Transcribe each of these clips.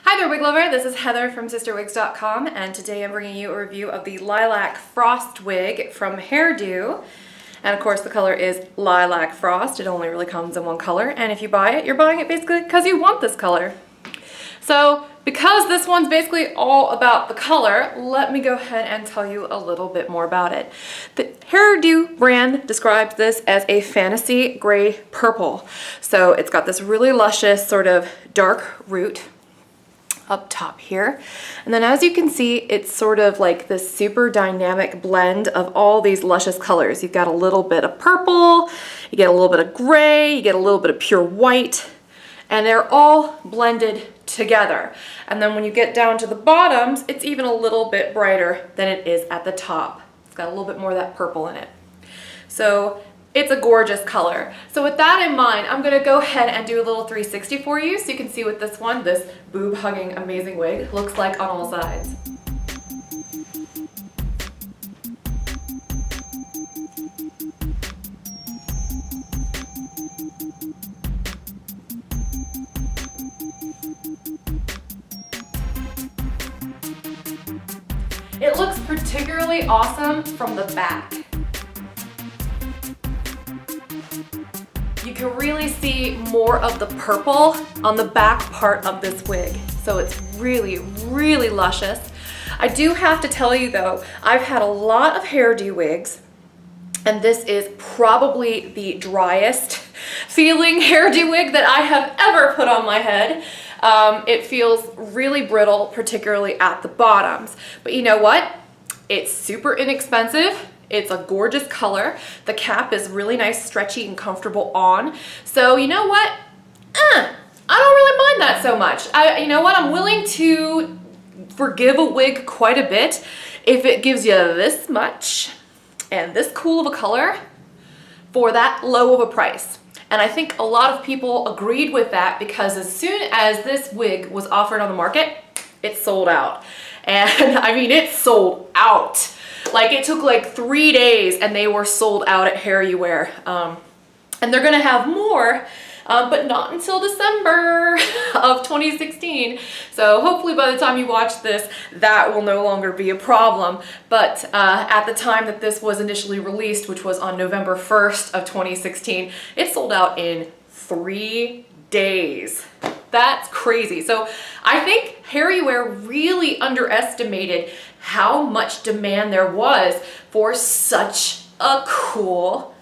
Hi there, wig lover. This is Heather from CysterWigs.com, and today I'm bringing you a review of the Lilac Frost wig from HairDo. And of course, the color is Lilac Frost. It only really comes in one color, and if you buy it, you're buying it basically because you want this color. So, because this one's basically all about the color, let me go ahead and tell you a little bit more about it. The HairDo brand describes this as a fantasy gray purple. So it's got this really luscious sort of dark root up top here. And then as you can see, it's sort of like this super dynamic blend of all these luscious colors. You've got a little bit of purple, you get a little bit of gray, you get a little bit of pure white, and they're all blended together. And then when you get down to the bottoms, it's even a little bit brighter than it is at the top. It's got a little bit more of that purple in it. So it's a gorgeous color. So with that in mind, I'm gonna go ahead and do a little 360 for you so you can see what this boob hugging amazing wig looks like on all sides. It looks particularly awesome from the back. You can really see more of the purple on the back part of this wig. So it's really, really luscious. I do have to tell you though, I've had a lot of HairDo wigs, and this is probably the driest feeling HairDo wig that I have ever put on my head. It feels really brittle, particularly at the bottoms. But you know what? It's super inexpensive. It's a gorgeous color. The cap is really nice, stretchy, and comfortable on. So you know what? I don't really mind that so much. You know what? I'm willing to forgive a wig quite a bit if it gives you this much and this cool of a color for that low of a price. And I think a lot of people agreed with that because as soon as this wig was offered on the market, it sold out. And I mean, it sold out. Like it took like 3 days and they were sold out at HairUwear. And they're gonna have more, but not until December of 2016. So hopefully by the time you watch this, that will no longer be a problem. But at the time that this was initially released, which was on November 1st of 2016, it sold out in 3 days. That's crazy. So I think HairUwear really underestimated how much demand there was for such a cool,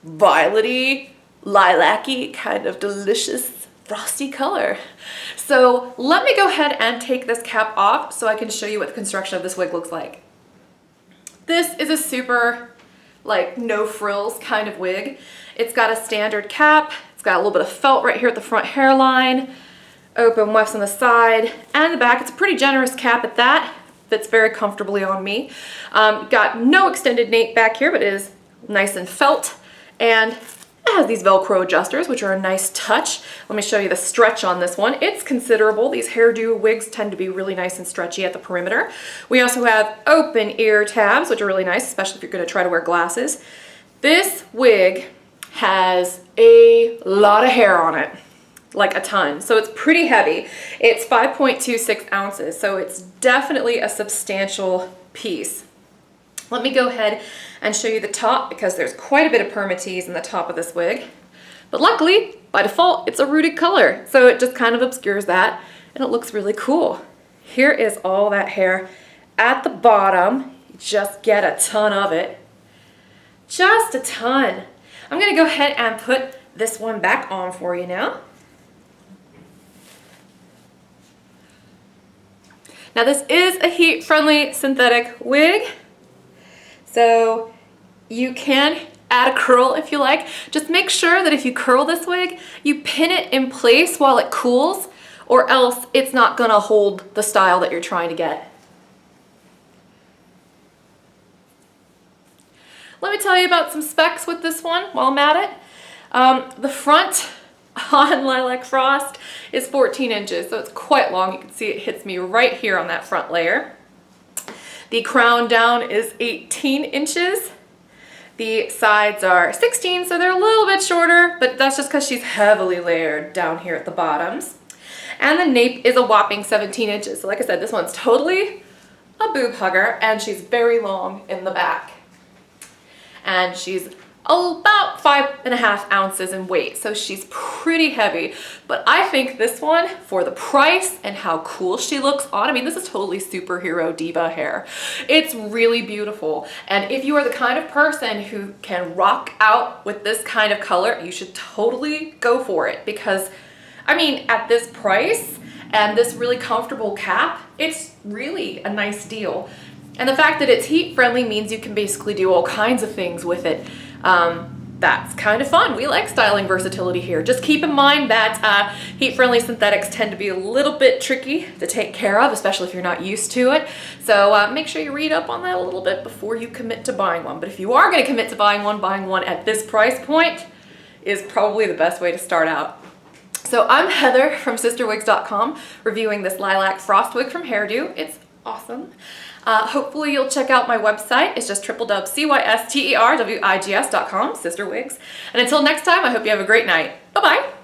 violety, lilac-y, kind of delicious, frosty color. So let me go ahead and take this cap off so I can show you what the construction of this wig looks like. This is a super, like, no frills kind of wig. It's got a standard cap. It's got a little bit of felt right here at the front hairline, open wefts on the side and the back. It's a pretty generous cap at that. Fits very comfortably on me. Got no extended nape back here, but it is nice and felt. And it has these Velcro adjusters, which are a nice touch. Let me show you the stretch on this one. It's considerable. These HairDo wigs tend to be really nice and stretchy at the perimeter. We also have open ear tabs, which are really nice, especially if you're gonna try to wear glasses. This wig has a lot of hair on it. Like a ton. So it's pretty heavy. It's 5.26 ounces, so it's definitely a substantial piece. Let me go ahead and show you the top because there's quite a bit of permatease in the top of this wig. But luckily, by default, it's a rooted color, so it just kind of obscures that, and it looks really cool. Here is all that hair at the bottom. You just get a ton of it. Just a ton. I'm gonna go ahead and put this one back on for you now. Now this is a heat-friendly synthetic wig, so you can add a curl if you like. Just make sure that if you curl this wig, you pin it in place while it cools, or else it's not gonna hold the style that you're trying to get. Let me tell you about some specs with this one while I'm at it. The front on Lilac Frost is 14 inches, so it's quite long. You can see it hits me right here on that front layer. The crown down is 18 inches. The sides are 16, so they're a little bit shorter, but that's just because she's heavily layered down here at the bottoms. And the nape is a whopping 17 inches. So like I said, this one's totally a boob hugger, and she's very long in the back. And she's about 5.5 ounces in weight, so she's pretty heavy. But I think this one, for the price and how cool she looks on, I mean, this is totally superhero diva hair. It's really beautiful. And if you are the kind of person who can rock out with this kind of color, you should totally go for it, because I mean, at this price and this really comfortable cap, it's really a nice deal. And the fact that it's heat friendly means you can basically do all kinds of things with it. That's kind of fun. We like styling versatility here. Just keep in mind that heat-friendly synthetics tend to be a little bit tricky to take care of, especially if you're not used to it. So make sure you read up on that a little bit before you commit to buying one. But if you are going to commit to buying one at this price point is probably the best way to start out. So I'm Heather from CysterWigs.com reviewing this lilac frost wig from HairDo. It's awesome. Hopefully you'll check out my website. It's just www.cysterwigs.com, CysterWigs. And until next time, I hope you have a great night. Bye-bye.